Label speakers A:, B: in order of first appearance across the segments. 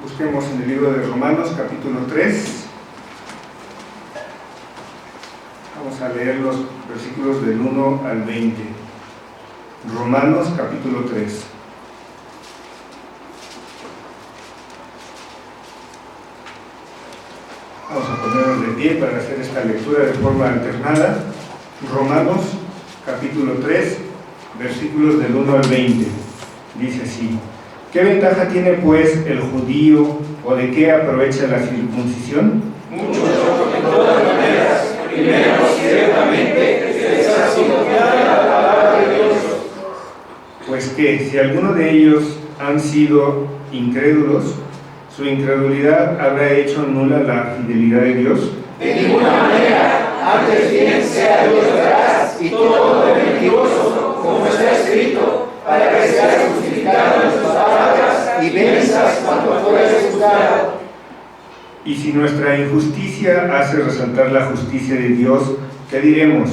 A: Busquemos en el libro de Romanos, capítulo 3. Vamos a leer los versículos del 1 al 20. Romanos, capítulo 3. Vamos a ponernos de pie para hacer esta lectura de forma alternada. Romanos, capítulo 3, versículos del 1 al 20. Dice así: ¿qué ventaja tiene pues el judío, o de qué aprovecha la circuncisión?
B: Mucho, en todas maneras. Primero, ciertamente, que les ha sido dada la palabra de Dios.
A: Pues que, si alguno de ellos han sido incrédulos, su incredulidad habrá hecho nula la fidelidad de Dios.
B: De ninguna manera, antes bien sea Dios veraz y todo de mentiroso, como está escrito, para que seas justificado en tus palabras y venzas cuando fueres juzgado.
A: Y si nuestra injusticia hace resaltar la justicia de Dios, ¿qué diremos?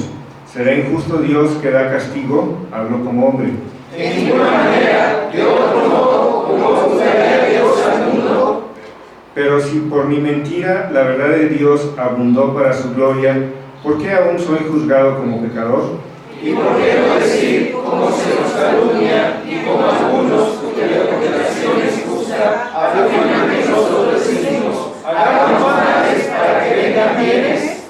A: ¿Será injusto Dios que da castigo? Hablo como hombre.
B: De ninguna manera, de otro modo, como juzgaría Dios al mundo.
A: Pero si por mi mentira la verdad de Dios abundó para su gloria, ¿por qué aún soy juzgado como pecador?
B: ¿Y por qué no decir cómo se nos calumnia y como algunos cuya reputación es justa afirman que nosotros decimos, hagamos males para que vengan bienes?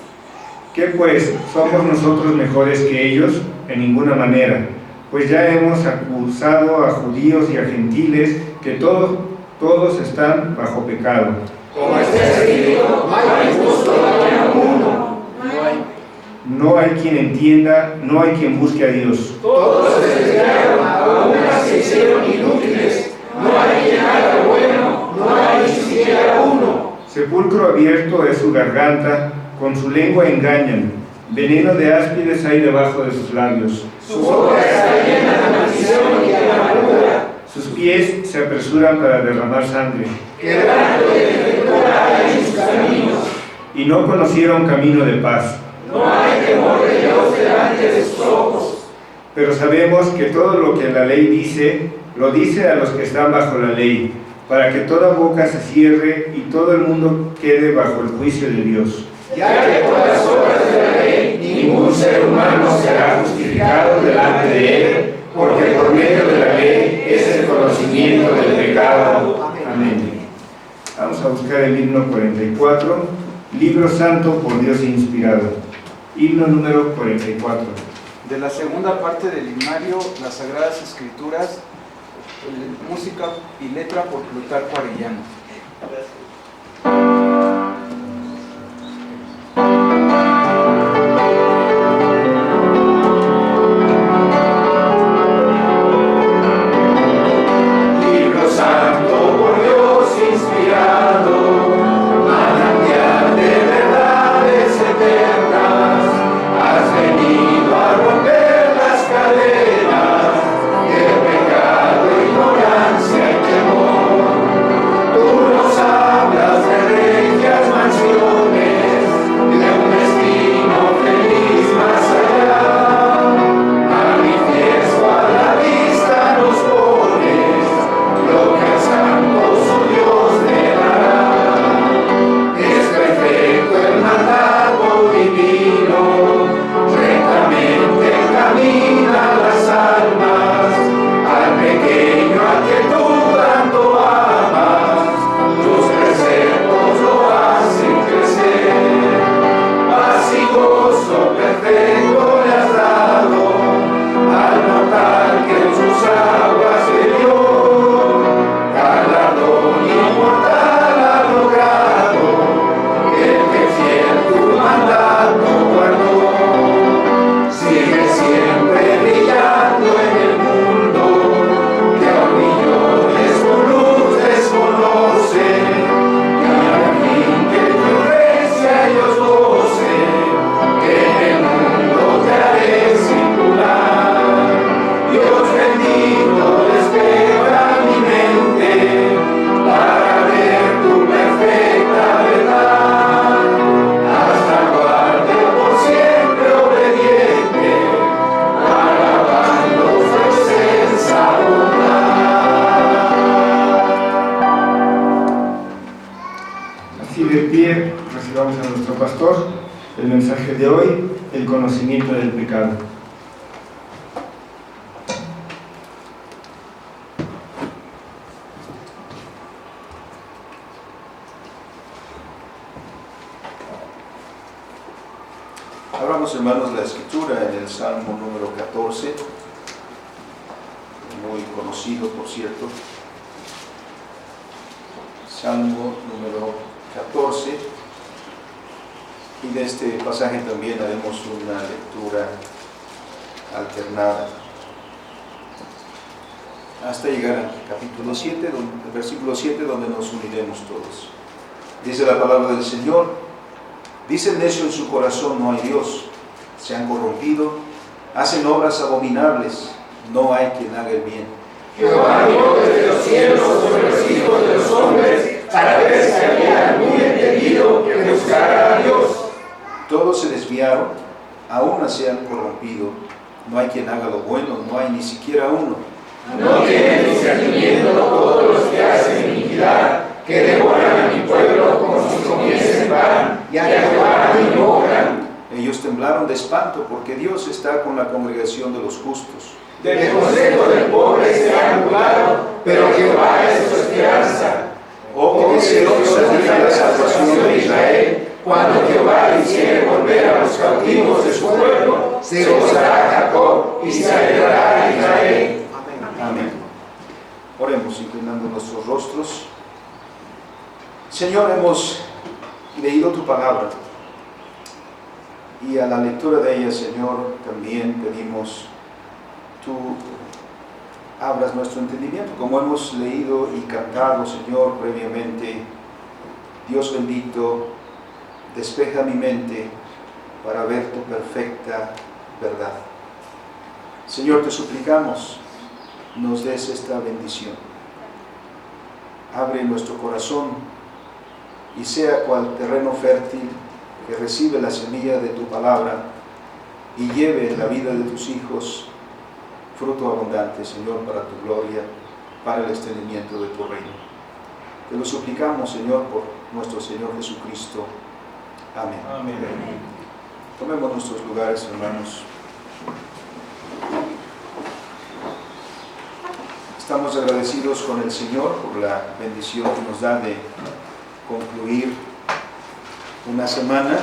A: ¿Qué pues? ¿Somos nosotros mejores que ellos? En ninguna manera, pues ya hemos acusado a judíos y a gentiles que todos están bajo pecado.
B: Como está escrito, no hay justo ni uno.
A: No hay quien entienda, no hay quien busque a Dios.
B: Todos se desviaron, a unas se hicieron inútiles. No hay quien haga bueno, no hay ni siquiera uno.
A: Sepulcro abierto es su garganta, con su lengua engañan. Veneno de áspides hay debajo de sus labios.
B: Su boca está llena de maldición y de amargura.
A: Sus pies se apresuran para derramar sangre.
B: Quebranto y desventura hay en sus caminos.
A: Y no conocieron camino de paz.
B: No hay temor de Dios delante de sus ojos.
A: Pero sabemos que todo lo que la ley dice, lo dice a los que están bajo la ley, para que toda boca se cierre y todo el mundo quede bajo el juicio de Dios.
B: Ya que por las obras de la ley ningún ser humano será justificado delante de él, porque por medio de la ley es el conocimiento del pecado.
A: Amén. Vamos a buscar el himno 44, libro santo por Dios inspirado. Himno número 44.
C: De la segunda parte del himnario, las Sagradas Escrituras, música y letra por Plutarco Arellano.
B: Tú nos
A: mensaje de hoy, el conocimiento del pecado.
D: Abramos, hermanos, la escritura en el Salmo número 14, muy conocido, por cierto. Salmo número 14, y de este pasaje también haremos una lectura alternada hasta llegar al capítulo 7, el versículo 7, donde nos uniremos todos. Dice la palabra del Señor: dice el necio en su corazón, no hay Dios. Se han corrompido, hacen obras abominables, no hay quien haga el bien.
B: Jehová miró desde los cielos sobre los hijos de los hombres, para ver si había algún entendido que buscara a Dios.
D: Todos se desviaron, aún se han corrompido. No hay quien haga lo bueno, no hay ni siquiera uno.
B: No tienen discernimiento todos los que hacen iniquidad, que devoran a mi pueblo como si comiesen pan, y a Jehová invocan.
D: Ellos temblaron de espanto, porque Dios está con la congregación de los justos.
B: Del consejo del pobre se han burlado, pero Jehová es su esperanza.
D: Oh, que deseosa salga la salvación de Israel.
B: Cuando Jehová hiciere volver a los cautivos de su pueblo, se gozará Jacob y se alegrará Israel.
D: Amén. Oremos inclinando nuestros rostros. Señor, hemos leído tu palabra, y a la lectura de ella, Señor, también pedimos tú abras nuestro entendimiento, como hemos leído y cantado, Señor, previamente. Dios bendito, despeja mi mente para ver tu perfecta verdad. Señor, te suplicamos, nos des esta bendición. Abre nuestro corazón y sea cual terreno fértil que recibe la semilla de tu palabra y lleve en la vida de tus hijos fruto abundante, Señor, para tu gloria, para el extendimiento de tu reino. Te lo suplicamos, Señor, por nuestro Señor Jesucristo. Amén.
A: Amén.
D: Tomemos nuestros lugares, hermanos. Estamos agradecidos con el Señor por la bendición que nos da de concluir una semana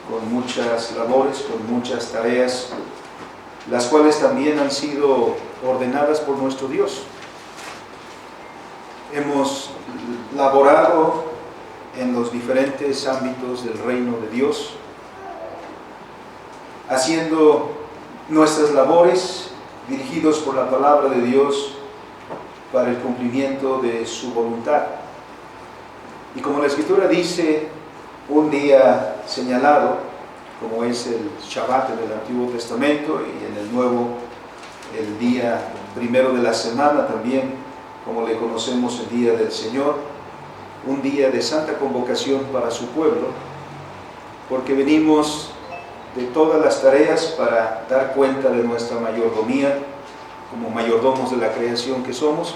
D: con muchas labores, con muchas tareas, las cuales también han sido ordenadas por nuestro Dios. Hemos laborado en los diferentes ámbitos del reino de Dios, haciendo nuestras labores dirigidos por la palabra de Dios para el cumplimiento de su voluntad. Y como la Escritura dice, un día señalado, como es el Shabbat en el Antiguo Testamento, y en el Nuevo, el día primero de la semana también, como le conocemos, el día del Señor, un día de santa convocación para su pueblo, porque venimos de todas las tareas para dar cuenta de nuestra mayordomía, como mayordomos de la creación que somos,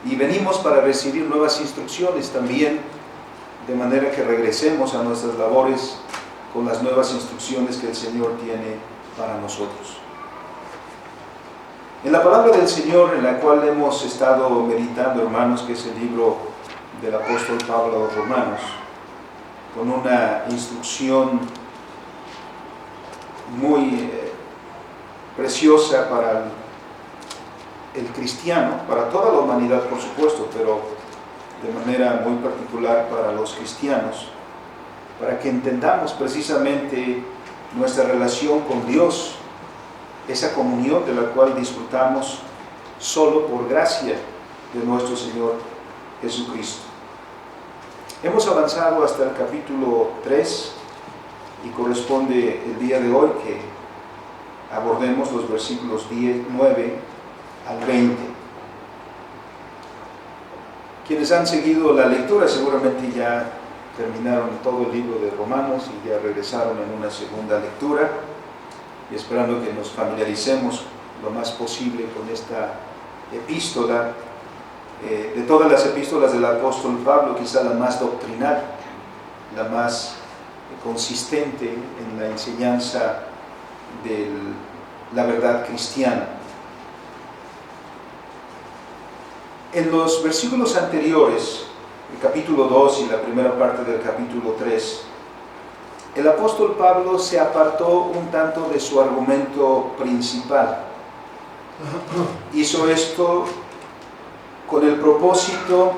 D: y venimos para recibir nuevas instrucciones también, de manera que regresemos a nuestras labores con las nuevas instrucciones que el Señor tiene para nosotros. En la palabra del Señor, en la cual hemos estado meditando, hermanos, que es el libro del apóstol Pablo a los Romanos, con una instrucción muy preciosa para el cristiano, para toda la humanidad, por supuesto, pero de manera muy particular para los cristianos, para que entendamos precisamente nuestra relación con Dios, esa comunión de la cual disfrutamos solo por gracia de nuestro Señor Jesucristo. Hemos avanzado hasta el capítulo 3 y corresponde el día de hoy que abordemos los versículos 9 al 20. Quienes han seguido la lectura seguramente ya terminaron todo el libro de Romanos y ya regresaron en una segunda lectura, y esperando que nos familiaricemos lo más posible con esta epístola, de todas las epístolas del apóstol Pablo, quizá la más doctrinal, la más consistente en la enseñanza de la verdad cristiana. En los versículos anteriores, el capítulo 2 y la primera parte del capítulo 3, el apóstol Pablo se apartó un tanto de su argumento principal. Hizo esto con el propósito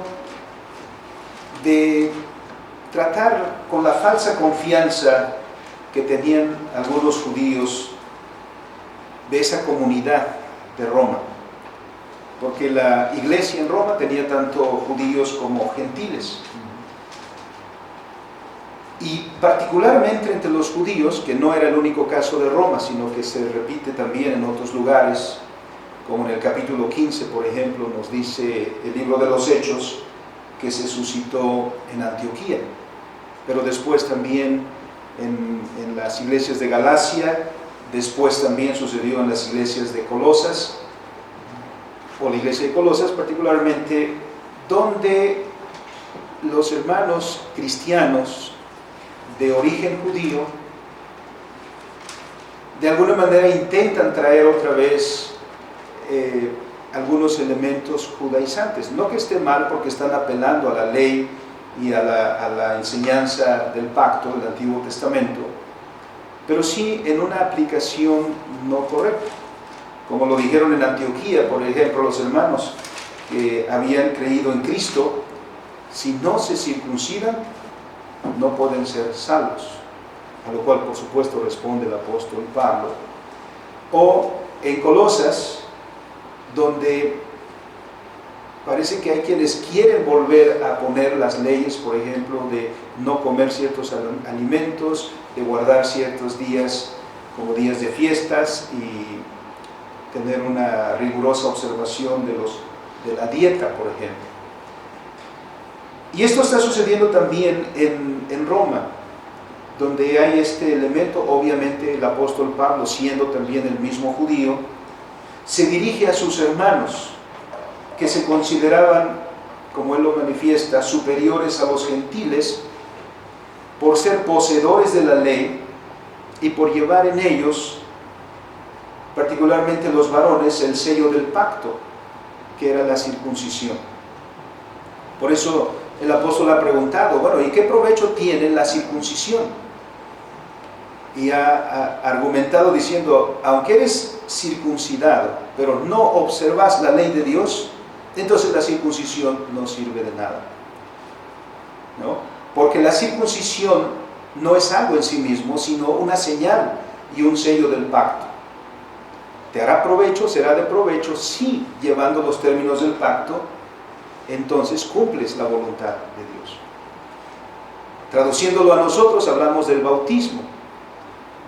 D: de tratar con la falsa confianza que tenían algunos judíos de esa comunidad de Roma, porque la iglesia en Roma tenía tanto judíos como gentiles, y particularmente entre los judíos, que no era el único caso de Roma, sino que se repite también en otros lugares, como en el capítulo 15, por ejemplo, nos dice el libro de los Hechos, que se suscitó en Antioquía, pero después también en las iglesias de Galacia, después también sucedió en las iglesias de Colosas, o la iglesia de Colosas particularmente, donde los hermanos cristianos de origen judío de alguna manera intentan traer otra vez algunos elementos judaizantes. No que esté mal, porque están apelando a la ley y a la enseñanza del pacto del Antiguo Testamento, pero sí en una aplicación no correcta. Como lo dijeron en Antioquía, por ejemplo, los hermanos que habían creído en Cristo, si no se circuncidan, no pueden ser salvos. A lo cual, por supuesto, responde el apóstol Pablo. O en Colosas, donde parece que hay quienes quieren volver a poner las leyes, por ejemplo, de no comer ciertos alimentos, de guardar ciertos días como días de fiestas y tener una rigurosa observación de la dieta, por ejemplo. Y esto está sucediendo también en Roma, donde hay este elemento. Obviamente el apóstol Pablo, siendo también el mismo judío, se dirige a sus hermanos, que se consideraban, como él lo manifiesta, superiores a los gentiles, por ser poseedores de la ley y por llevar en ellos, particularmente los varones, el sello del pacto, que era la circuncisión. Por eso el apóstol ha preguntado, bueno, ¿y qué provecho tiene la circuncisión? Y ha argumentado diciendo, aunque eres circuncidado, pero no observas la ley de Dios, entonces la circuncisión no sirve de nada, ¿no? Porque la circuncisión no es algo en sí mismo, sino una señal y un sello del pacto. ¿Te hará provecho? ¿Será de provecho? Sí, llevando los términos del pacto, entonces cumples la voluntad de Dios. Traduciéndolo a nosotros, hablamos del bautismo,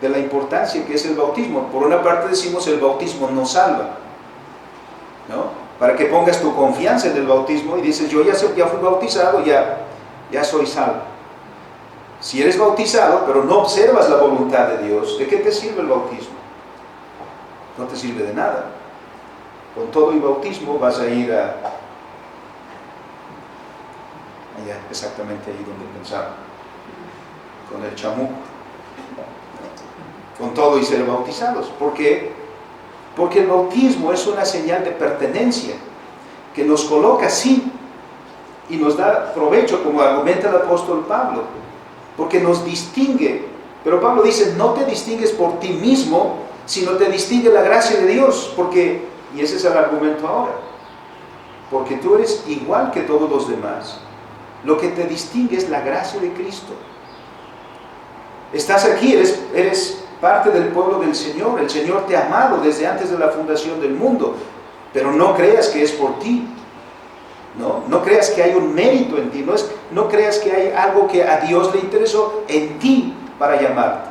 D: de la importancia que es el bautismo. Por una parte decimos el bautismo nos salva, ¿no? Para que pongas tu confianza en el bautismo y dices, yo ya fui bautizado, ya soy salvo. Si eres bautizado, pero no observas la voluntad de Dios, ¿de qué te sirve el bautismo? No te sirve de nada. Con todo y bautismo vas a ir allá, exactamente ahí donde pensaba, con el chamuco, con todo y ser bautizados. ¿Por qué? Porque el bautismo es una señal de pertenencia que nos coloca así y nos da provecho, como argumenta el apóstol Pablo, porque nos distingue. Pero Pablo dice, no te distingues por ti mismo, sino te distingue la gracia de Dios, porque, y ese es el argumento ahora, porque tú eres igual que todos los demás. Lo que te distingue es la gracia de Cristo. Estás aquí, eres parte del pueblo del Señor. El Señor te ha amado desde antes de la fundación del mundo, pero no creas que es por ti. No creas que hay un mérito en ti, no creas que hay algo que a Dios le interesó en ti para llamarte,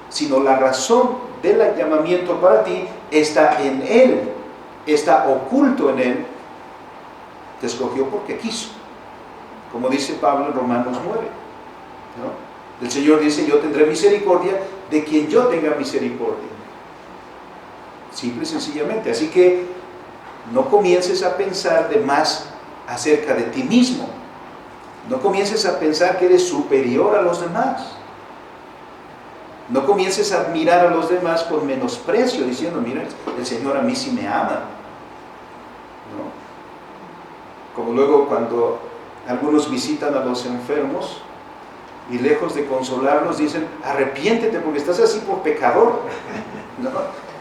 D: sino la razón del llamamiento para ti está en Él, está oculto en Él. Te escogió porque quiso, como dice Pablo en Romanos 9, ¿no? El Señor dice, yo tendré misericordia de quien yo tenga misericordia. Simple y sencillamente. Así que no comiences a pensar de más acerca de ti mismo. No comiences a pensar que eres superior a los demás. No comiences a admirar a los demás con menosprecio, diciendo, mira, el Señor a mí sí me ama. ¿No? Como luego cuando algunos visitan a los enfermos y lejos de consolarlos dicen, arrepiéntete porque estás así por pecador. ¿No?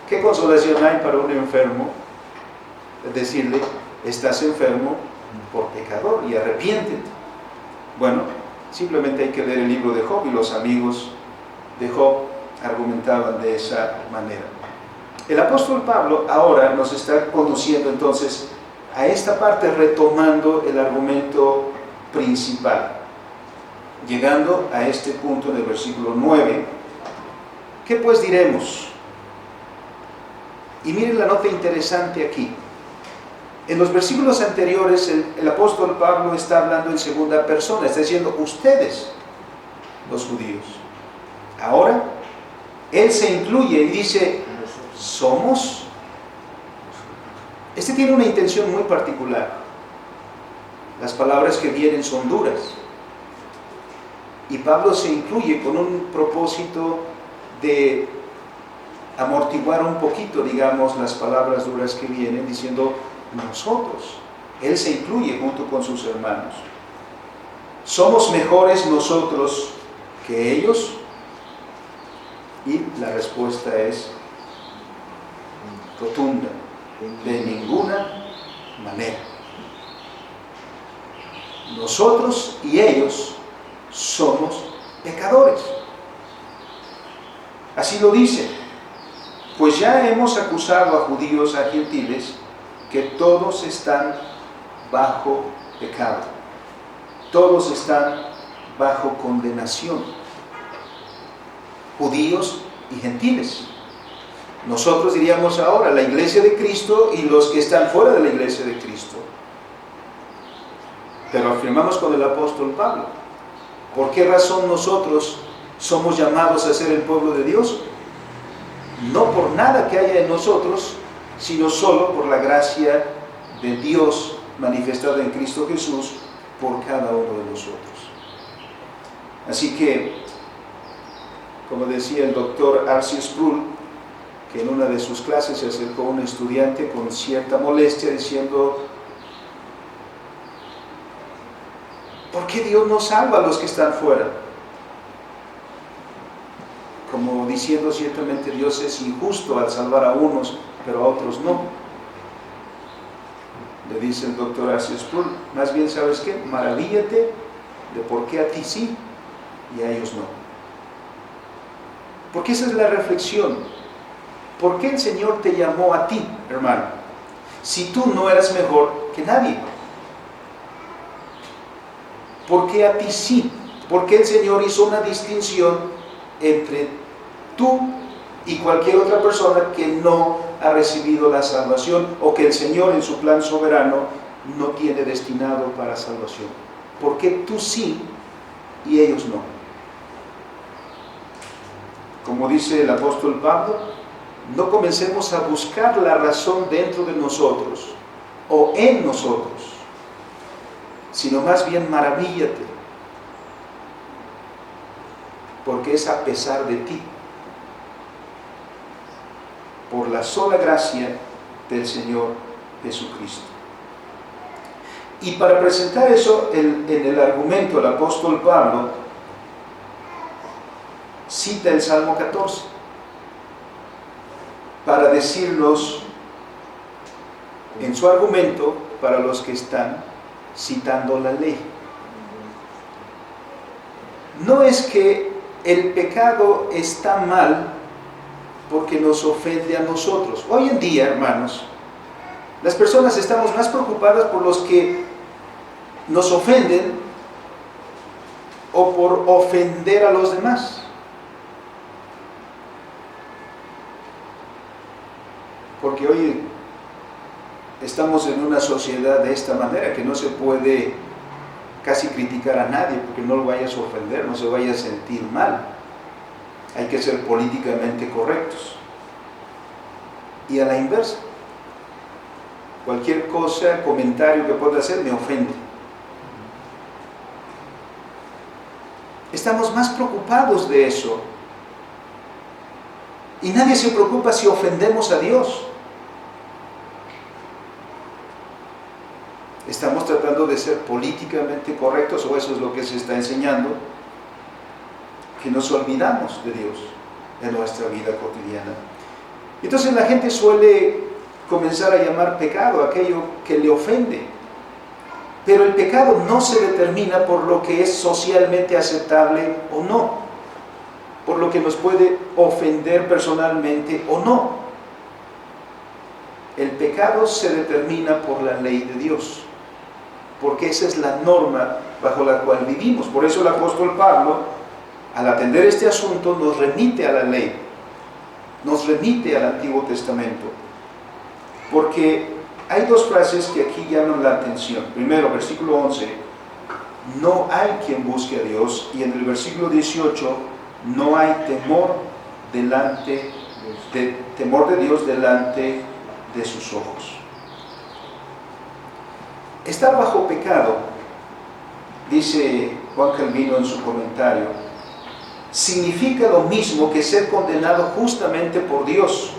D: ¿Qué consolación hay para un enfermo? Decirle, estás enfermo por pecador y arrepiéntete. Bueno, simplemente hay que leer el libro de Job y los amigos de Job argumentaban de esa manera. El apóstol Pablo ahora nos está conduciendo entonces a esta parte, retomando el argumento principal, llegando a este punto en el versículo 9. ¿Qué pues diremos? Y miren la nota interesante aquí. En los versículos anteriores el apóstol Pablo está hablando en segunda persona, está diciendo ustedes, los judíos. Ahora él se incluye y dice somos. Este tiene una intención muy particular. Las palabras que vienen son duras y Pablo se incluye con un propósito de amortiguar un poquito, digamos, las palabras duras que vienen, diciendo nosotros. Él se incluye junto con sus hermanos. ¿Somos mejores nosotros que ellos? Y la respuesta es rotunda: de ninguna manera. Nosotros y ellos somos pecadores. Así lo dice. Pues ya hemos acusado a judíos, a gentiles, que todos están bajo pecado. Todos están bajo condenación. Judíos y gentiles. Nosotros diríamos ahora la iglesia de Cristo y los que están fuera de la iglesia de Cristo. Pero afirmamos con el apóstol Pablo, ¿por qué razón nosotros somos llamados a ser el pueblo de Dios? No por nada que haya en nosotros, sino solo por la gracia de Dios manifestada en Cristo Jesús por cada uno de nosotros. Así que, como decía el doctor R.C. Sproul, que en una de sus clases se acercó a un estudiante con cierta molestia diciendo, ¿por qué Dios no salva a los que están fuera? Como diciendo, ciertamente Dios es injusto al salvar a unos, pero a otros no. Le dice el doctor R.C. Sproul, más bien, ¿sabes qué? Maravíllate de por qué a ti sí y a ellos no. Porque esa es la reflexión. ¿Por qué el Señor te llamó a ti, hermano? Si tú no eras mejor que nadie. ¿Por qué a ti sí? ¿Por qué el Señor hizo una distinción entre tú y cualquier otra persona que no ha recibido la salvación o que el Señor en su plan soberano no tiene destinado para salvación? ¿Por qué tú sí y ellos no? Como dice el apóstol Pablo, no comencemos a buscar la razón dentro de nosotros o en nosotros, sino más bien maravíllate, porque es a pesar de ti, por la sola gracia del Señor Jesucristo. Y para presentar eso en el argumento, el apóstol Pablo cita el Salmo 14 para decirnos en su argumento para los que están citando la ley. No es que el pecado está mal porque nos ofende a nosotros. Hoy en día, hermanos, las personas estamos más preocupadas por los que nos ofenden o por ofender a los demás. Porque hoy estamos en una sociedad de esta manera que no se puede casi criticar a nadie porque no lo vayas a ofender, no se vaya a sentir mal. Hay que ser políticamente correctos. Y a la inversa, cualquier cosa, comentario que pueda hacer me ofende. Estamos más preocupados de eso Y nadie se preocupa si ofendemos a Dios. Estamos tratando de ser políticamente correctos, o eso es lo que se está enseñando, que nos olvidamos de Dios en nuestra vida cotidiana. Entonces la gente suele comenzar a llamar pecado aquello que le ofende. Pero el pecado no se determina por lo que es socialmente aceptable o no, por lo que nos puede ofender personalmente o no. El pecado se determina por la ley de Dios, porque esa es la norma bajo la cual vivimos. Por eso el apóstol Pablo, al atender este asunto, nos remite a la ley, nos remite al Antiguo Testamento, porque hay dos frases que aquí llaman la atención. Primero, versículo 11, no hay quien busque a Dios, y en el versículo 18, no hay temor de Dios delante de sus ojos. Estar bajo pecado, dice Juan Calvino en su comentario, significa lo mismo que ser condenado justamente por Dios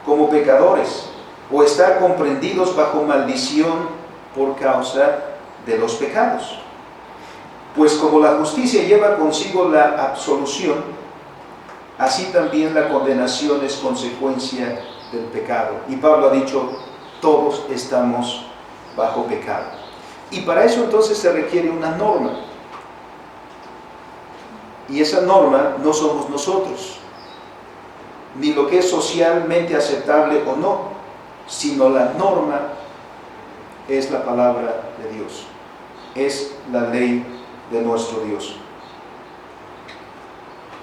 D: como pecadores, o estar comprendidos bajo maldición por causa de los pecados. Pues como la justicia lleva consigo la absolución, así también la condenación es consecuencia del pecado. Y Pablo ha dicho, todos estamos bajo pecado. Y para eso entonces se requiere una norma. Y esa norma no somos nosotros, ni lo que es socialmente aceptable o no, sino la norma es la palabra de Dios, es la ley de nuestro Dios.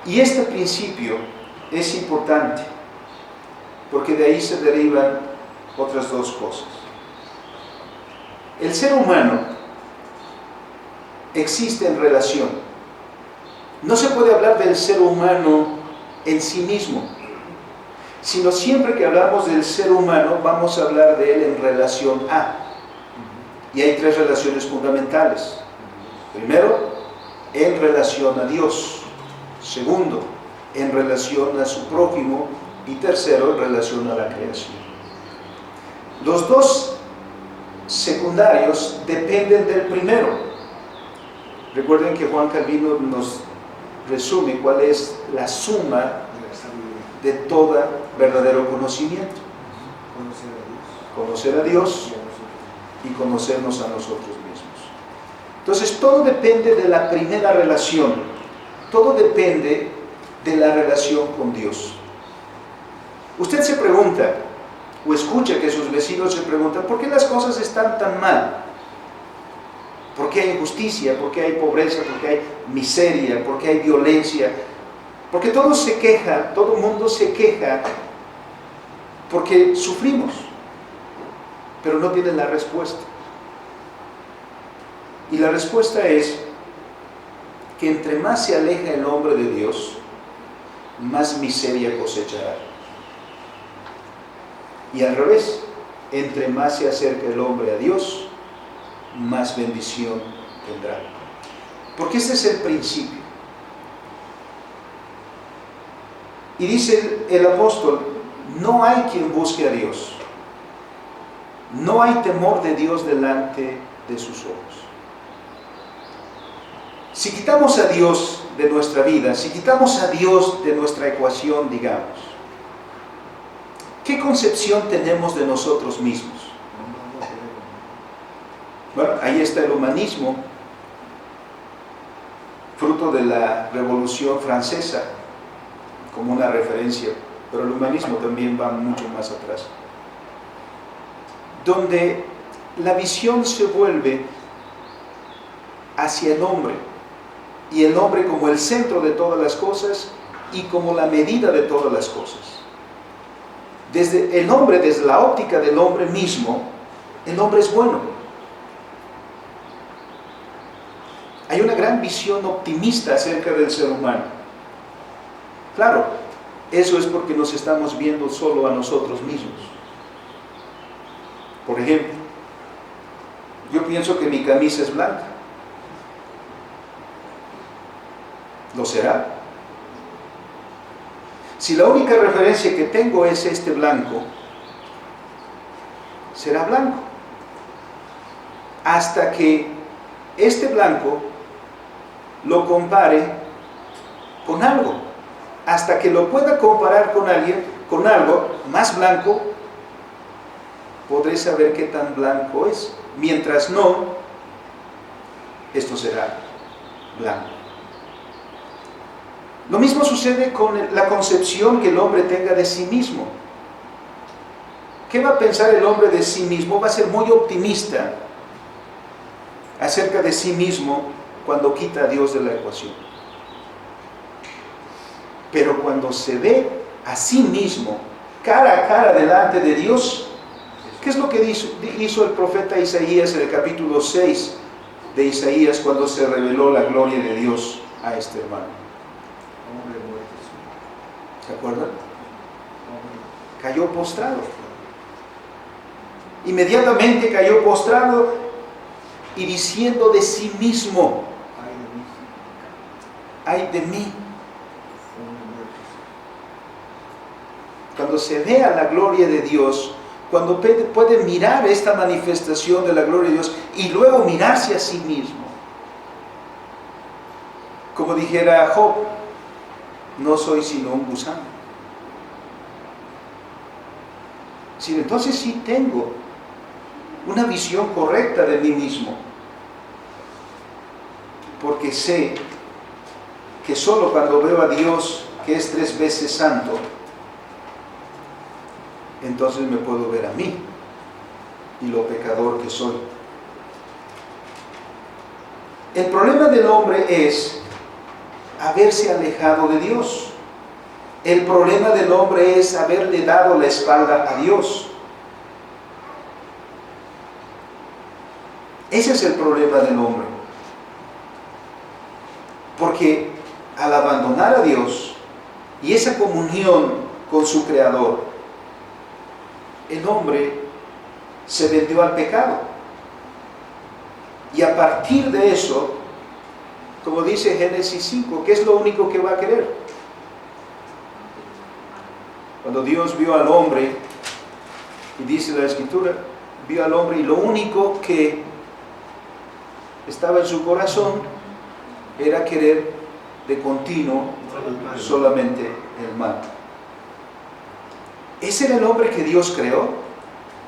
D: Y este principio es importante, porque de ahí se derivan otras dos cosas. El ser humano existe en relación. No se puede hablar del ser humano en sí mismo, sino siempre que hablamos del ser humano vamos a hablar de él en relación a. Y hay tres relaciones fundamentales. Primero, en relación a Dios. Segundo, en relación a su prójimo. Y tercero, en relación a la creación. Los dos secundarios dependen del primero. Recuerden que Juan Calvino nos resume cuál es la suma de todo verdadero conocimiento. Conocer a Dios y conocernos a nosotros mismos. Entonces todo depende de la primera relación, todo depende de la relación con Dios. Usted se pregunta, o escucha que sus vecinos se preguntan, ¿por qué las cosas están tan mal? ¿Por qué hay injusticia? ¿Por qué hay pobreza? ¿Por qué hay miseria? ¿Por qué hay violencia? Porque todo se queja, todo el mundo se queja porque sufrimos, pero no tienen la respuesta. Y la respuesta es que entre más se aleja el hombre de Dios, más miseria cosechará. Y al revés, entre más se acerca el hombre a Dios, más bendición tendrá. Porque este es el principio. Y dice el apóstol, no hay quien busque a Dios. No hay temor de Dios delante de sus ojos. Si quitamos a Dios de nuestra vida, si quitamos a Dios de nuestra ecuación, digamos, ¿qué concepción tenemos de nosotros mismos? Bueno, ahí está el humanismo, fruto de la Revolución Francesa, como una referencia, pero el humanismo también va mucho más atrás, donde la visión se vuelve hacia el hombre, y el hombre como el centro de todas las cosas y como la medida de todas las cosas. Desde el hombre, desde la óptica del hombre mismo, el hombre es bueno. Hay una gran visión optimista acerca del ser humano. Claro, eso es porque nos estamos viendo solo a nosotros mismos. Por ejemplo, yo pienso que mi camisa es blanca. ¿Lo será? Si la única referencia que tengo es este blanco, será blanco. Hasta que este blanco lo compare con algo. Hasta que lo pueda comparar con alguien, con algo más blanco, podré saber qué tan blanco es. Mientras no, esto será blanco. Lo mismo sucede con la concepción que el hombre tenga de sí mismo. ¿Qué va a pensar el hombre de sí mismo? Va a ser muy optimista acerca de sí mismo cuando quita a Dios de la ecuación. Pero cuando se ve a sí mismo cara a cara delante de Dios, ¿qué es lo que hizo el profeta Isaías en el capítulo 6 de Isaías cuando se reveló la gloria de Dios a este hermano? ¿Se acuerdan? Cayó postrado. Inmediatamente cayó postrado y diciendo de sí mismo: ay de mí. Cuando se vea la gloria de Dios, cuando puede mirar esta manifestación de la gloria de Dios y luego mirarse a sí mismo, como dijera Job, no soy sino un gusano. Sí, entonces sí tengo una visión correcta de mí mismo, porque sé que solo cuando veo a Dios, que es 3 veces santo, entonces me puedo ver a mí y lo pecador que soy. El problema del hombre es haberse alejado de Dios. El problema del hombre es haberle dado la espalda a Dios. Ese es el problema del hombre. Porque al abandonar a Dios y esa comunión con su Creador, el hombre se vendió al pecado. Y a partir de eso, como dice Génesis 5, ¿qué es lo único que va a querer? Cuando Dios vio al hombre, y dice la Escritura, vio al hombre y lo único que estaba en su corazón era querer de continuo solamente el mal. ¿Ese era el hombre que Dios creó?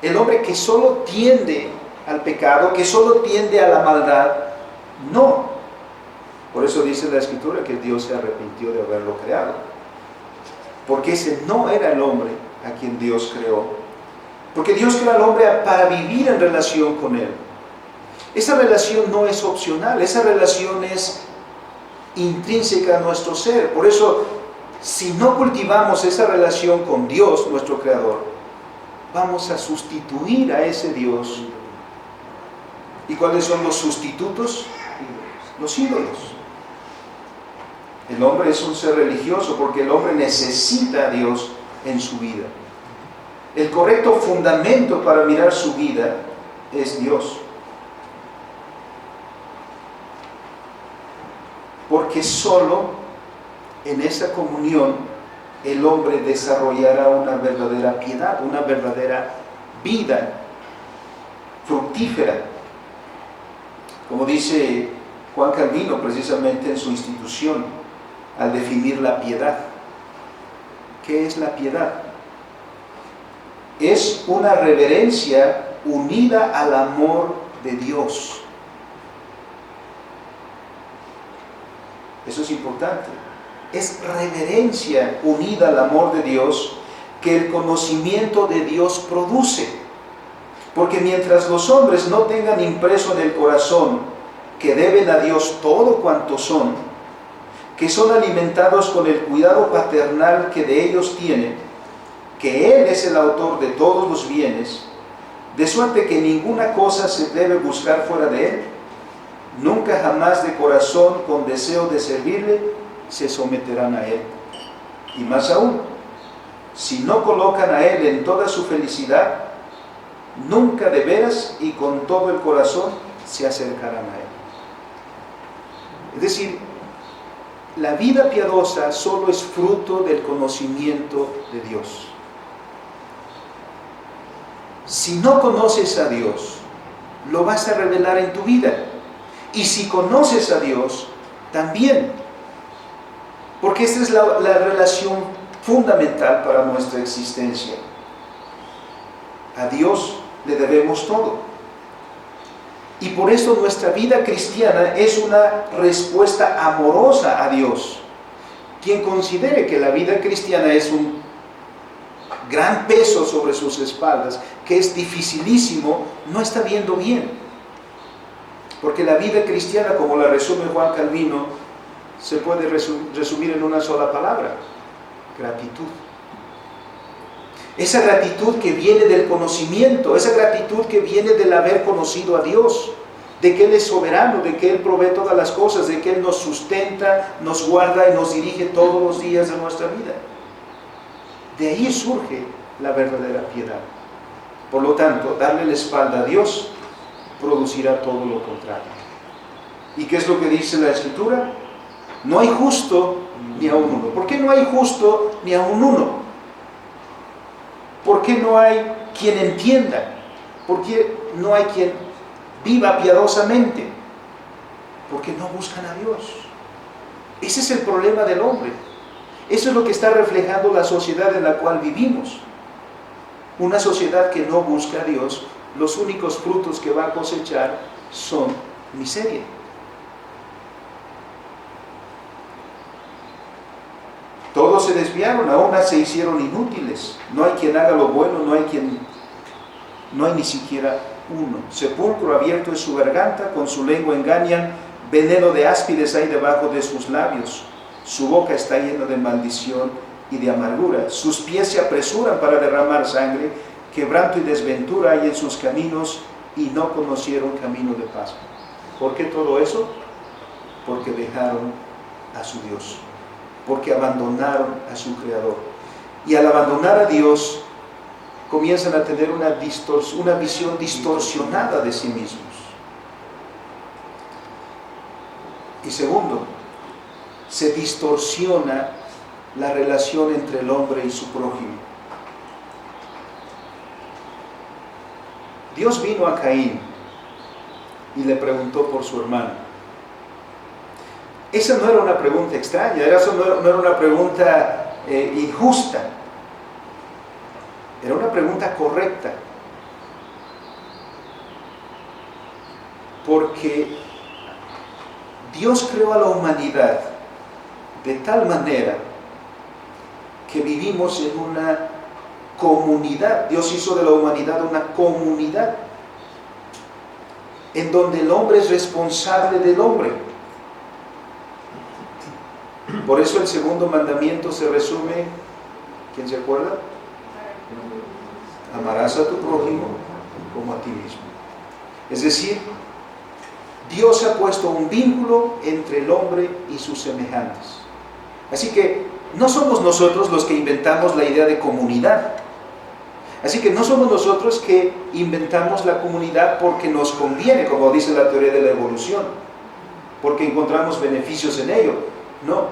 D: El hombre que solo tiende al pecado, que solo tiende a la maldad. No. Por eso dice la Escritura que Dios se arrepintió de haberlo creado. Porque ese no era el hombre a quien Dios creó. Porque Dios creó al hombre para vivir en relación con Él. Esa relación no es opcional, esa relación es intrínseca a nuestro ser. Por eso, si no cultivamos esa relación con Dios, nuestro Creador, vamos a sustituir a ese Dios. ¿Y cuáles son los sustitutos? Los ídolos. El hombre es un ser religioso porque el hombre necesita a Dios en su vida. El correcto fundamento para mirar su vida es Dios. Porque solo en esa comunión el hombre desarrollará una verdadera piedad, una verdadera vida fructífera. Como dice Juan Calvino precisamente en su Institución, al definir la piedad. ¿Qué es la piedad? Es una reverencia unida al amor de Dios. Eso es importante. Es reverencia unida al amor de Dios que el conocimiento de Dios produce. Porque mientras los hombres no tengan impreso en el corazón que deben a Dios todo cuanto son, que son alimentados con el cuidado paternal que de ellos tienen, que Él es el autor de todos los bienes, de suerte que ninguna cosa se debe buscar fuera de Él, nunca jamás de corazón con deseo de servirle se someterán a Él. Y más aún, si no colocan a Él en toda su felicidad, nunca de veras y con todo el corazón se acercarán a Él. Es decir, la vida piadosa solo es fruto del conocimiento de Dios. Si no conoces a Dios, lo vas a revelar en tu vida. Y si conoces a Dios, también. Porque esta es la relación fundamental para nuestra existencia. A Dios le debemos todo. Y por eso nuestra vida cristiana es una respuesta amorosa a Dios. Quien considere que la vida cristiana es un gran peso sobre sus espaldas, que es dificilísimo, no está viendo bien. Porque la vida cristiana, como la resume Juan Calvino, se puede resumir en una sola palabra: gratitud. Esa gratitud que viene del conocimiento, esa gratitud que viene del haber conocido a Dios, de que Él es soberano, de que Él provee todas las cosas, de que Él nos sustenta, nos guarda y nos dirige todos los días de nuestra vida. De ahí surge la verdadera piedad. Por lo tanto, darle la espalda a Dios producirá todo lo contrario. ¿Y qué es lo que dice la Escritura? No hay justo ni aun uno. ¿Por qué no hay justo ni aun uno? ¿Por qué no hay quien entienda? ¿Por qué no hay quien viva piadosamente? Porque no buscan a Dios. Ese es el problema del hombre. Eso es lo que está reflejando la sociedad en la cual vivimos. Una sociedad que no busca a Dios, los únicos frutos que va a cosechar son miseria. Todos se desviaron, aún se hicieron inútiles. No hay quien haga lo bueno, no hay ni siquiera uno. Sepulcro abierto es su garganta, con su lengua engañan, veneno de áspides hay debajo de sus labios. Su boca está llena de maldición y de amargura. Sus pies se apresuran para derramar sangre, quebranto y desventura hay en sus caminos, y no conocieron camino de paz. ¿Por qué todo eso? Porque dejaron a su Dios, porque abandonaron a su Creador. Y al abandonar a Dios, comienzan a tener una visión distorsionada de sí mismos. Y segundo, se distorsiona la relación entre el hombre y su prójimo. Dios vino a Caín y le preguntó por su hermano. Esa no era una pregunta extraña, eso no era una pregunta injusta. Era una pregunta correcta. Porque Dios creó a la humanidad de tal manera que vivimos en una comunidad. Dios hizo de la humanidad una comunidad en donde el hombre es responsable del hombre. Por eso el segundo mandamiento se resume, ¿quién se acuerda? Amarás a tu prójimo como a ti mismo. Es decir, Dios ha puesto un vínculo entre el hombre y sus semejantes. Así que no somos nosotros los que inventamos la idea de comunidad. Así que no somos nosotros que inventamos la comunidad porque nos conviene, como dice la teoría de la evolución, porque encontramos beneficios en ello. No,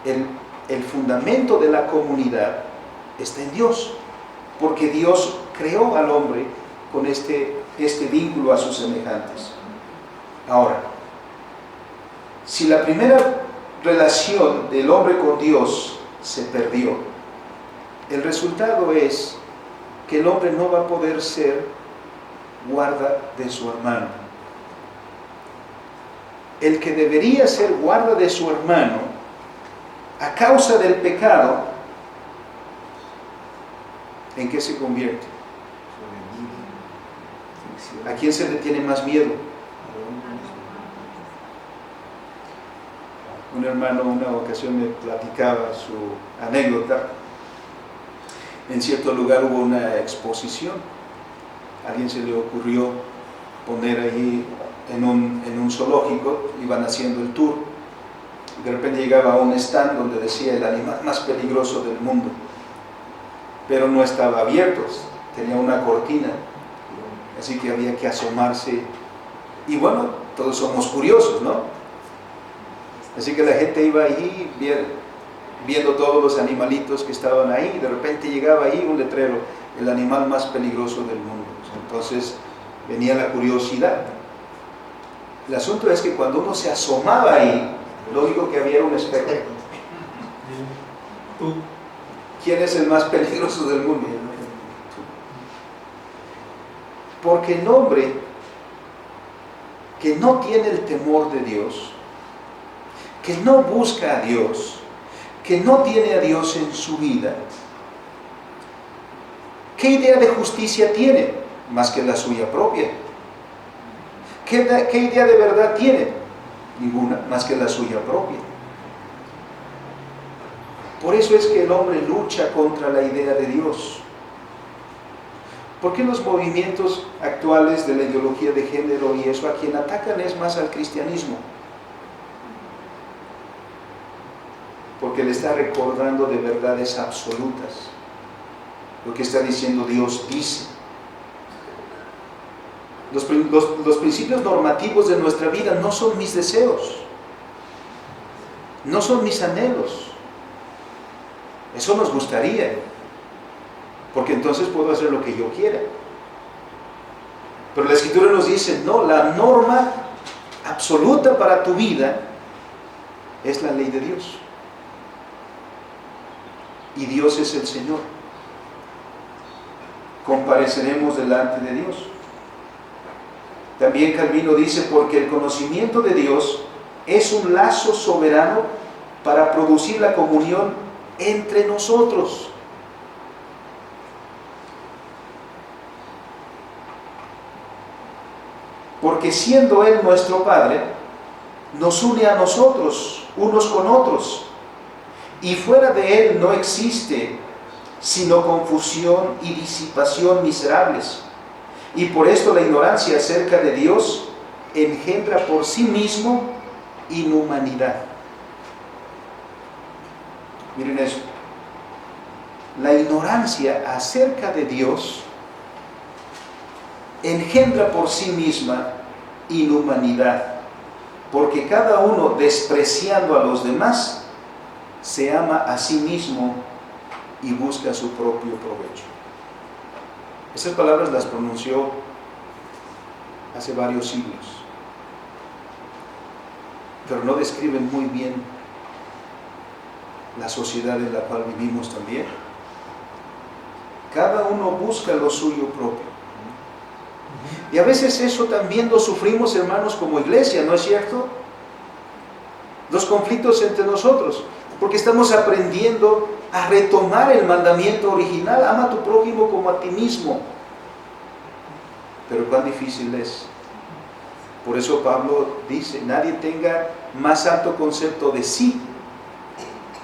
D: el fundamento de la comunidad está en Dios, porque Dios creó al hombre con este vínculo a sus semejantes. Ahora, si la primera relación del hombre con Dios se perdió, el resultado es que el hombre no va a poder ser guarda de su hermano. El que debería ser guarda de su hermano, a causa del pecado, ¿en qué se convierte? ¿A quién se le tiene más miedo? Un hermano una ocasión me platicaba su anécdota. En cierto lugar hubo una exposición. A alguien se le ocurrió poner allí en un zoológico, iban haciendo el tour. De repente llegaba a un stand donde decía el animal más peligroso del mundo, pero no estaba abierto, tenía una cortina, así que había que asomarse. Y bueno, todos somos curiosos, ¿no? Así que la gente iba ahí viendo todos los animalitos que estaban ahí, y de repente llegaba ahí un letrero, el animal más peligroso del mundo. Entonces venía la curiosidad. El asunto es que cuando uno se asomaba ahí, lo único que había era un espejo. ¿Quién es el más peligroso del mundo? Porque el hombre que no tiene el temor de Dios, que no busca a Dios, que no tiene a Dios en su vida, ¿qué idea de justicia tiene? Más que la suya propia. ¿Qué idea de verdad tiene? Ninguna, más que la suya propia. Por eso es que el hombre lucha contra la idea de Dios. ¿Por qué los movimientos actuales de la ideología de género y eso a quien atacan es más al cristianismo? Porque le está recordando de verdades absolutas. Lo que está diciendo Dios dice. Los principios normativos de nuestra vida no son mis deseos, no son mis anhelos. Eso nos gustaría, porque entonces puedo hacer lo que yo quiera. Pero la Escritura nos dice, no, la norma absoluta para tu vida es la ley de Dios. Y Dios es el Señor. Compareceremos delante de Dios. También Calvino dice, porque el conocimiento de Dios es un lazo soberano para producir la comunión entre nosotros. Porque siendo Él nuestro Padre, nos une a nosotros, unos con otros. Y fuera de Él no existe sino confusión y disipación miserables. Y por esto la ignorancia acerca de Dios engendra por sí mismo inhumanidad. Miren eso. La ignorancia acerca de Dios engendra por sí misma inhumanidad, porque cada uno, despreciando a los demás, se ama a sí mismo y busca su propio provecho. Esas palabras las pronunció hace varios siglos, pero no describen muy bien la sociedad en la cual vivimos también. Cada uno busca lo suyo propio. Y a veces eso también lo sufrimos, hermanos, como iglesia, ¿no es cierto? Los conflictos entre nosotros, porque estamos aprendiendo a retomar el mandamiento original, ama a tu prójimo como a ti mismo. Pero cuán difícil es. Por eso Pablo dice, nadie tenga más alto concepto de sí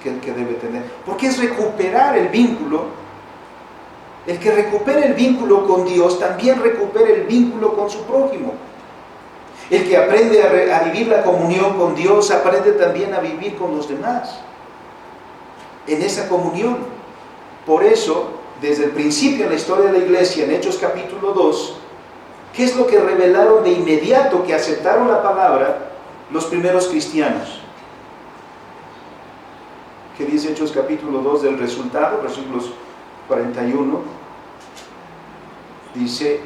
D: que el que debe tener, porque es recuperar el vínculo. El que recupera el vínculo con Dios también recupera el vínculo con su prójimo. El que aprende a vivir la comunión con Dios aprende también a vivir con los demás en esa comunión. Por eso, desde el principio en la historia de la iglesia, en Hechos capítulo 2, ¿qué es lo que revelaron de inmediato que aceptaron la palabra los primeros cristianos? ¿Qué dice Hechos capítulo 2 del resultado? Versículos 41. Dice,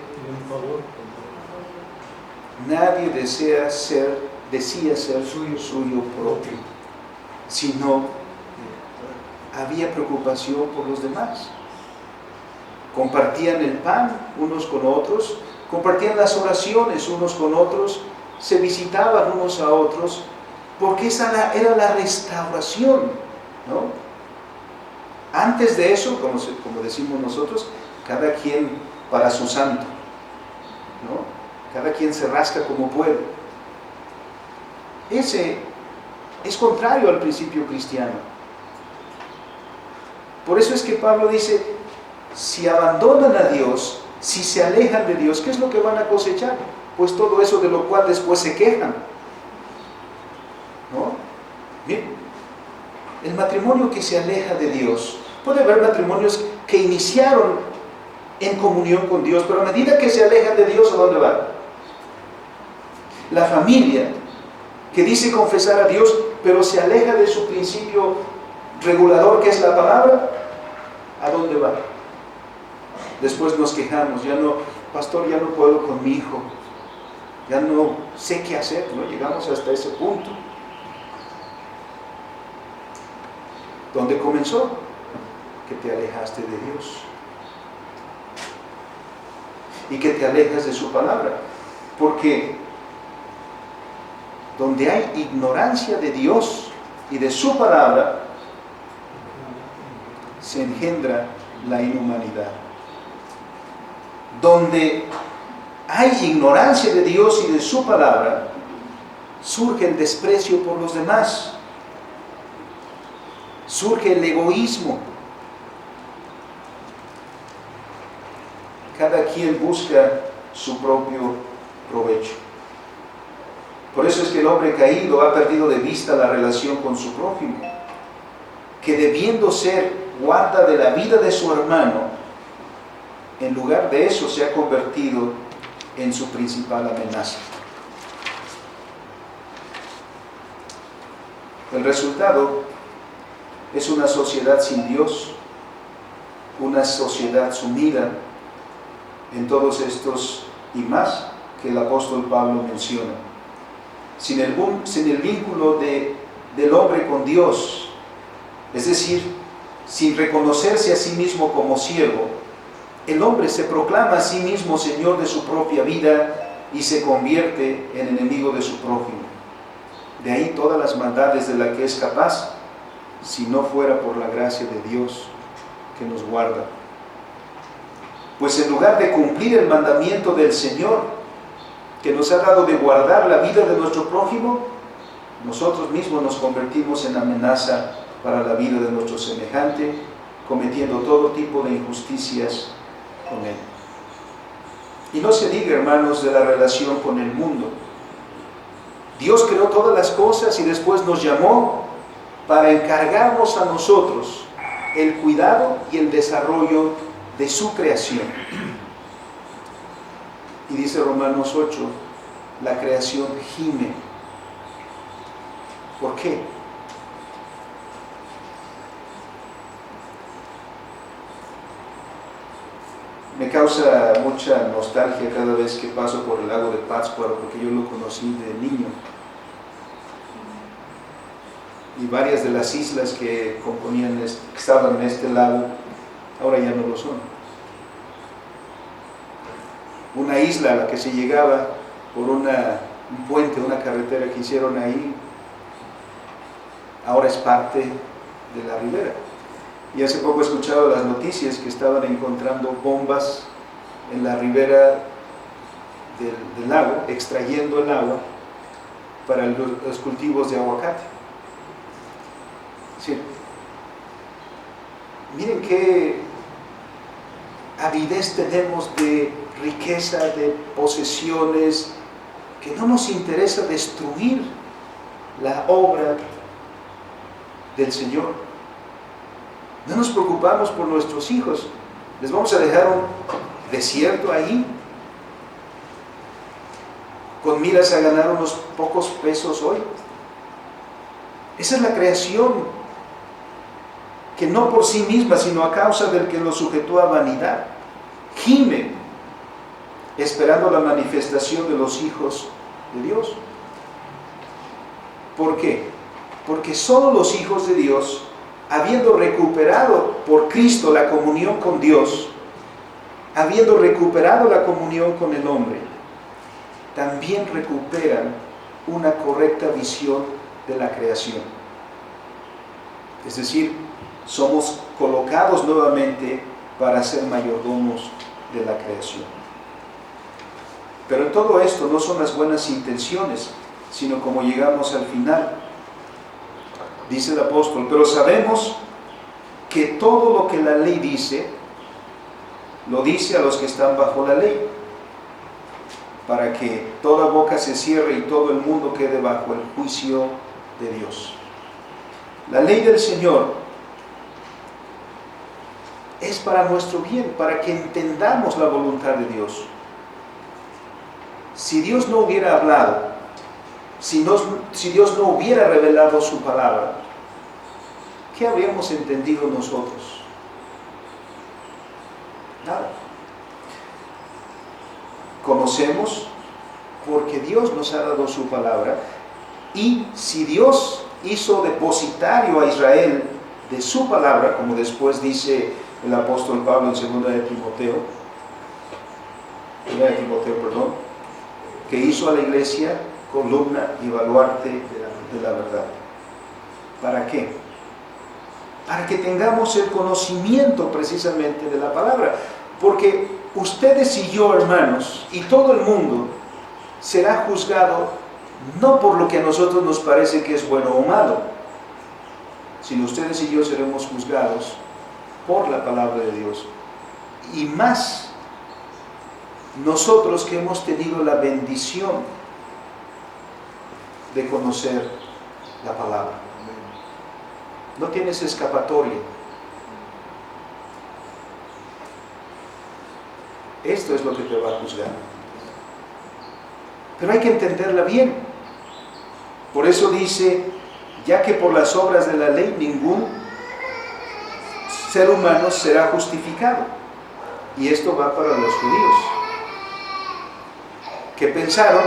D: nadie decía ser suyo propio, sino había preocupación por los demás. Compartían el pan unos con otros, compartían las oraciones unos con otros, se visitaban unos a otros, porque esa era la restauración, ¿no? Antes de eso, como decimos nosotros, cada quien para su santo, ¿no? Cada quien se rasca como puede. Ese es contrario al principio cristiano. Por eso es que Pablo dice, si abandonan a Dios, si se alejan de Dios, ¿qué es lo que van a cosechar? Pues todo eso de lo cual después se quejan, ¿no? Bien, el matrimonio que se aleja de Dios, puede haber matrimonios que iniciaron en comunión con Dios, pero a medida que se alejan de Dios, ¿a dónde van? La familia que dice confesar a Dios, pero se aleja de su principio regulador, que es la palabra, ¿a dónde va? Después nos quejamos, ya no, pastor, ya no puedo con mi hijo, ya no sé qué hacer, ¿no? Llegamos hasta ese punto. ¿Dónde comenzó? Que te alejaste de Dios y que te alejas de su palabra, porque donde hay ignorancia de Dios y de su palabra, se engendra la inhumanidad. Donde hay ignorancia de Dios y de su palabra, surge el desprecio por los demás, surge el egoísmo. Cada quien busca su propio provecho. Por eso es que el hombre caído ha perdido de vista la relación con su prójimo, que debiendo ser guarda de la vida de su hermano, en lugar de eso se ha convertido en su principal amenaza. El resultado es una sociedad sin Dios, una sociedad sumida en todos estos y más que el apóstol Pablo menciona. Sin el vínculo del hombre con Dios, es decir, sin reconocerse a sí mismo como siervo, el hombre se proclama a sí mismo señor de su propia vida y se convierte en enemigo de su prójimo. De ahí todas las maldades de las que es capaz, si no fuera por la gracia de Dios que nos guarda. Pues en lugar de cumplir el mandamiento del Señor, que nos ha dado de guardar la vida de nuestro prójimo, nosotros mismos nos convertimos en amenaza para la vida de nuestro semejante, cometiendo todo tipo de injusticias con él. Y no se diga, hermanos, de la relación con el mundo. Dios creó todas las cosas y después nos llamó para encargarnos a nosotros el cuidado y el desarrollo de su creación. Y dice Romanos 8, la creación gime. ¿Por qué? Me causa mucha nostalgia cada vez que paso por el lago de Pátzcuaro, porque yo lo conocí de niño. Y varias de las islas que componían, que estaban en este lago, ahora ya no lo son. Una isla a la que se llegaba por un puente, una carretera que hicieron ahí, ahora es parte de la ribera. Y hace poco he escuchado las noticias que estaban encontrando bombas en la ribera del lago, extrayendo el agua para los cultivos de aguacate. Sí. Miren qué avidez tenemos de riqueza, de posesiones, que no nos interesa destruir la obra del Señor. No nos preocupamos por nuestros hijos. ¿Les vamos a dejar un desierto ahí? Con miras a ganar unos pocos pesos hoy. Esa es la creación, que no por sí misma, sino a causa del que lo sujetó a vanidad, gime, esperando la manifestación de los hijos de Dios. ¿Por qué? Porque solo los hijos de Dios, habiendo recuperado por Cristo la comunión con Dios, habiendo recuperado la comunión con el hombre, también recuperan una correcta visión de la creación. Es decir, somos colocados nuevamente para ser mayordomos de la creación. Pero en todo esto no son las buenas intenciones, sino como llegamos al final. Dice el apóstol, pero sabemos que todo lo que la ley dice, lo dice a los que están bajo la ley, para que toda boca se cierre y todo el mundo quede bajo el juicio de Dios. La ley del Señor es para nuestro bien, para que entendamos la voluntad de Dios. Si Dios no hubiera hablado, si Dios no hubiera revelado su palabra, ¿qué habríamos entendido nosotros? Nada. Conocemos porque Dios nos ha dado su palabra, y si Dios hizo depositario a Israel de su palabra, como después dice el apóstol Pablo en 2 de Timoteo, que hizo a la iglesia columna y baluarte de la verdad. ¿Para qué? Para que tengamos el conocimiento precisamente de la palabra. Porque ustedes y yo, hermanos, y todo el mundo, será juzgado no por lo que a nosotros nos parece que es bueno o malo, sino ustedes y yo seremos juzgados por la palabra de Dios. Y más, nosotros que hemos tenido la bendición de conocer la palabra. No tienes escapatoria. Esto es lo que te va a juzgar. Pero hay que entenderla bien. Por eso dice, ya que por las obras de la ley ningún ser humano será justificado. Y esto va para los judíos, que pensaron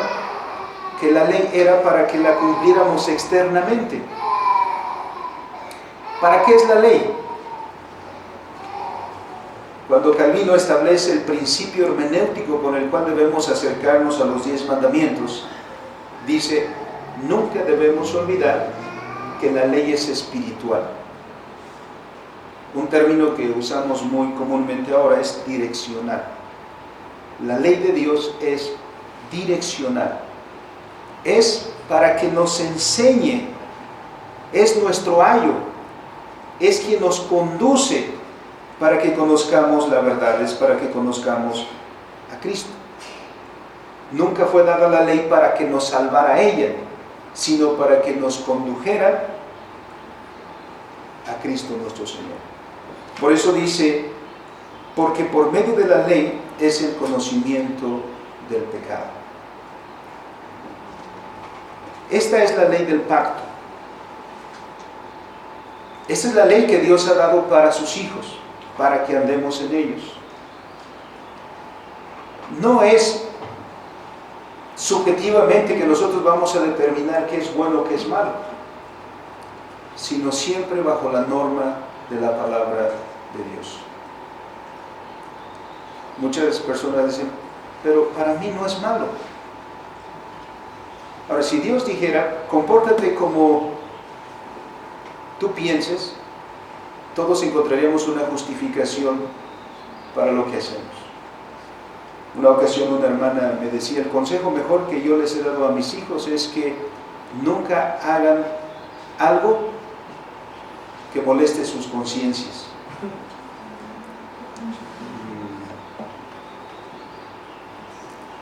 D: que la ley era para que la cumpliéramos externamente. ¿Para qué es la ley? Cuando Calvino establece el principio hermenéutico con el cual debemos acercarnos a los 10 mandamientos, dice, nunca debemos olvidar que la ley es espiritual. Un término que usamos muy comúnmente ahora es direccional. La ley de Dios es direccional. Es para que nos enseñe, es nuestro ayo, es quien nos conduce para que conozcamos la verdad, es para que conozcamos a Cristo. Nunca fue dada la ley para que nos salvara ella, sino para que nos condujera a Cristo nuestro Señor. Por eso dice, porque por medio de la ley es el conocimiento del pecado. Esta es la ley del pacto. Esta es la ley que Dios ha dado para sus hijos, para que andemos en ellos. No es subjetivamente que nosotros vamos a determinar qué es bueno o qué es malo, sino siempre bajo la norma de la palabra de Dios. Muchas personas dicen, pero para mí no es malo. Ahora, si Dios dijera, compórtate como tú pienses, todos encontraríamos una justificación para lo que hacemos. Una ocasión una hermana me decía, el consejo mejor que yo les he dado a mis hijos es que nunca hagan algo que moleste sus conciencias.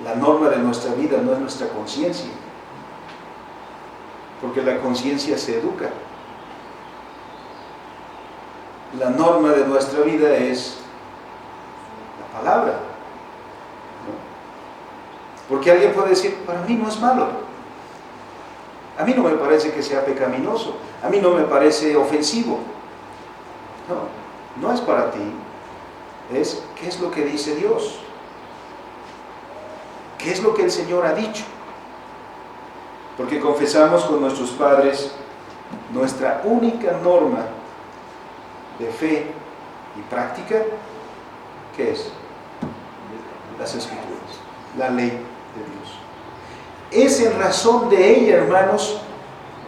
D: La norma de nuestra vida no es nuestra conciencia, porque la conciencia se educa. La norma de nuestra vida es la palabra, ¿no? Porque alguien puede decir, para mí no es malo, a mí no me parece que sea pecaminoso, a mí no me parece ofensivo. No, no es para ti, es qué es lo que dice Dios, qué es lo que el Señor ha dicho. Porque confesamos con nuestros padres nuestra única norma de fe y práctica, ¿qué es? Las Escrituras, la ley de Dios. Es en razón de ella, hermanos,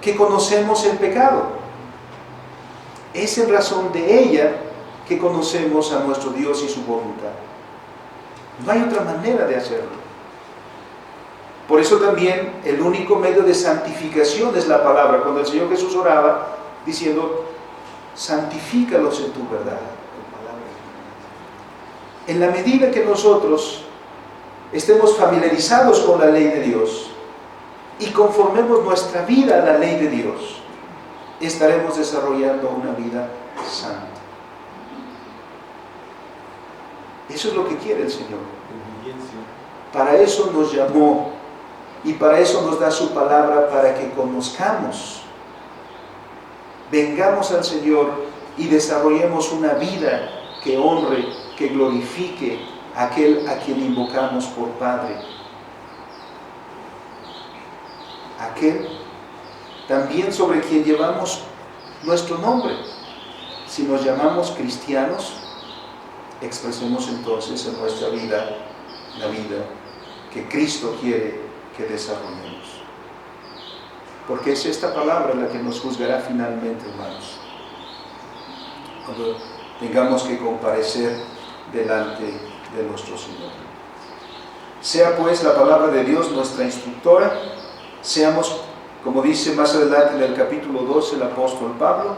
D: que conocemos el pecado. Es en razón de ella que conocemos a nuestro Dios y su voluntad. No hay otra manera de hacerlo. Por eso también el único medio de santificación es la palabra. Cuando el Señor Jesús oraba diciendo, santifícalos en tu verdad. En la medida que nosotros estemos familiarizados con la ley de Dios y conformemos nuestra vida a la ley de Dios, estaremos desarrollando una vida santa. Eso es lo que quiere el Señor. Para eso nos llamó Y para eso nos da su palabra, para que conozcamos, vengamos al Señor y desarrollemos una vida que honre, que glorifique a aquel a quien invocamos por Padre. Aquel también sobre quien llevamos nuestro nombre. Si nos llamamos cristianos, expresemos entonces en nuestra vida la vida que Cristo quiere que desarrollemos. Porque es esta palabra la que nos juzgará finalmente, hermanos, cuando tengamos que comparecer delante de nuestro Señor. Sea pues la palabra de Dios nuestra instructora, seamos, como dice más adelante en el capítulo 12 el apóstol Pablo,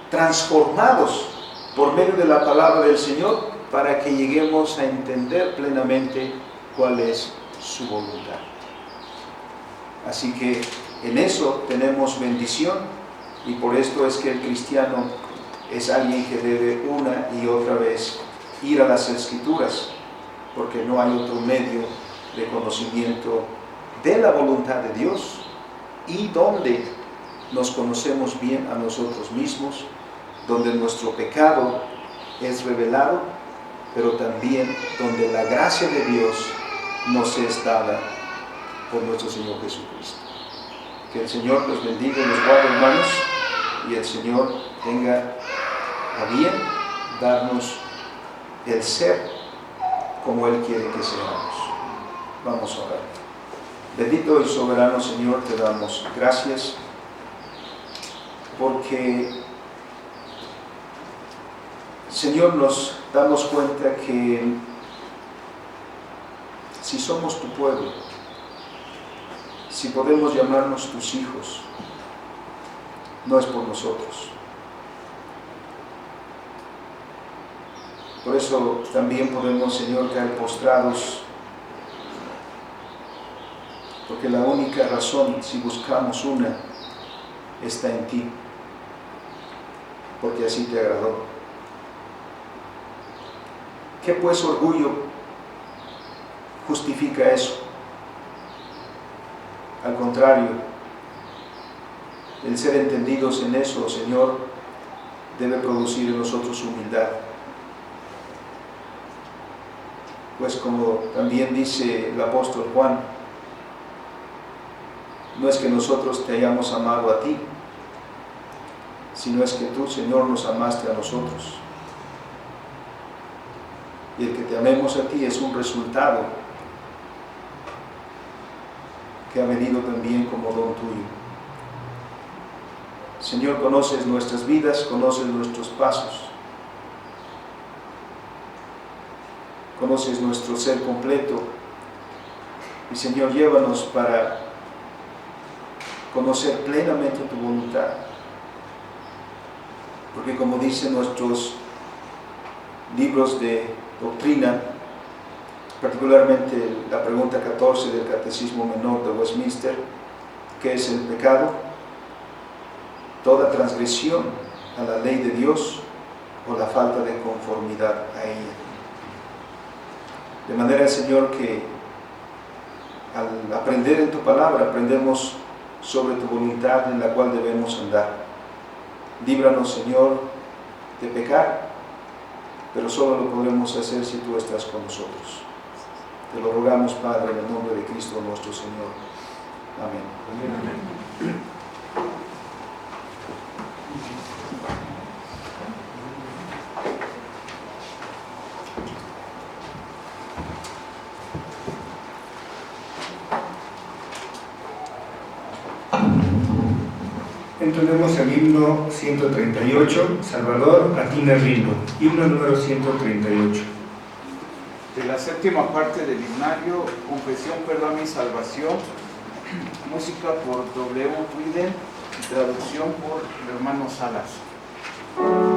D: transformados por medio de la palabra del Señor, para que lleguemos a entender plenamente cuál es su voluntad. Así que en eso tenemos bendición, y por esto es que el cristiano es alguien que debe una y otra vez ir a las Escrituras, porque no hay otro medio de conocimiento de la voluntad de Dios, y donde nos conocemos bien a nosotros mismos, donde nuestro pecado es revelado, pero también donde la gracia de Dios nos es dada por nuestro Señor Jesucristo. Que el Señor los bendiga y los guarde, hermanos, y el Señor tenga a bien darnos el ser como Él quiere que seamos. Vamos a orar. Bendito y soberano Señor, te damos gracias porque, Señor, nos damos cuenta que si somos tu pueblo, si podemos llamarnos tus hijos, no es por nosotros. Por eso también podemos, Señor, caer postrados, porque la única razón, si buscamos una, está en ti, porque así te agradó. ¿Qué pues orgullo justifica eso? Al contrario, el ser entendidos en eso, Señor, debe producir en nosotros humildad. Pues como también dice el apóstol Juan, no es que nosotros te hayamos amado a ti, sino es que tú, Señor, nos amaste a nosotros. Y el que te amemos a ti es un resultado que ha venido también como don tuyo. Señor, conoces nuestras vidas, conoces nuestros pasos, conoces nuestro ser completo. Y Señor, llévanos para conocer plenamente tu voluntad. Porque como dicen nuestros libros de doctrina, particularmente la pregunta 14 del Catecismo Menor de Westminster, ¿qué es el pecado? Toda transgresión a la ley de Dios o la falta de conformidad a ella. De manera, Señor, que al aprender en tu palabra, aprendemos sobre tu voluntad en la cual debemos andar. Líbranos, Señor, de pecar, pero solo lo podremos hacer si tú estás con nosotros. Te lo rogamos, Padre, en el nombre de Cristo nuestro Señor. Amén. Amén.
A: Entonemos el himno 138, Salvador, a ti me rindo. Himno número 138.
C: De la séptima parte del himnario, Confesión, perdón y salvación, música por W. Widen, traducción por el hermano Salas.